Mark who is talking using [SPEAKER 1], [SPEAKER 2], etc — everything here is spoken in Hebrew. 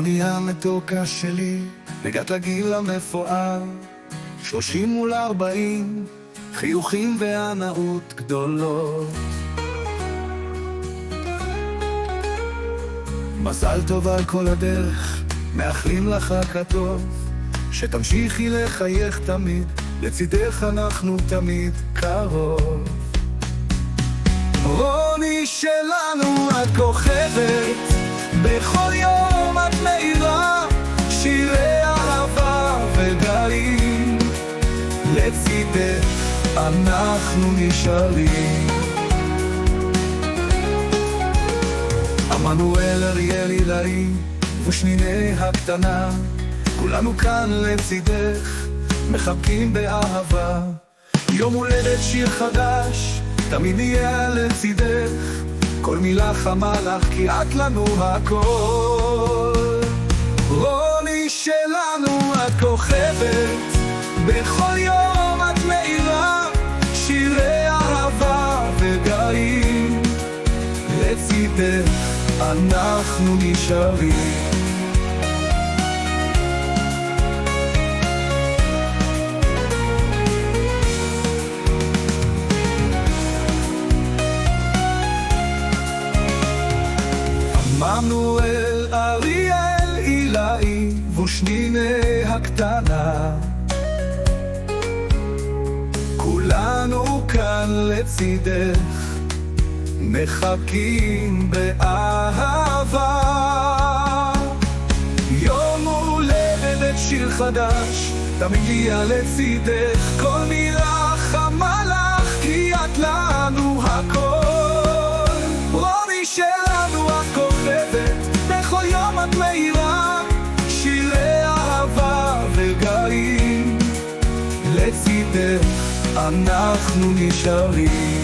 [SPEAKER 1] רוני המתוקה שלי, הגעת לגיל המפואר, 30 מול 40, חיוכים והנאות גדולות. מזל טוב על כל הדרך, מאחלים לך רק הטוב, שתמשיכי לחייך תמיד, לצידך אנחנו תמיד קרוב. רוני שלנו את כוכבת, בכל יום את מאירה, שירי אהבה וגלים, לצידך אנחנו נשארים. עמנואל, אריאל, הילאי ושניני הקטנה, כולנו כאן לצידך, מחבקים באהבה. יום הולדת שיר חדש, תמיד נהיה לצידך, כל מילה חמה לך כי את לנו הכל. רוני שלנו את כוכבת, בכל יום את מאירה, שירי אהבה וגאים, לצידך אנחנו נשארים. עמנואל, אריאל, הילאי ושניני הקטנה, כולנו כאן לצידך, מחכים באהבה. יום הולדת שיר חדש, תמיד יהיה לצידך, כל מילה חמה לך כי את לנו הכל. רוני שלנו את כוכבת, בכל יום את מאירה, שירי אהבה וגאים, לצידך אנחנו נשארים.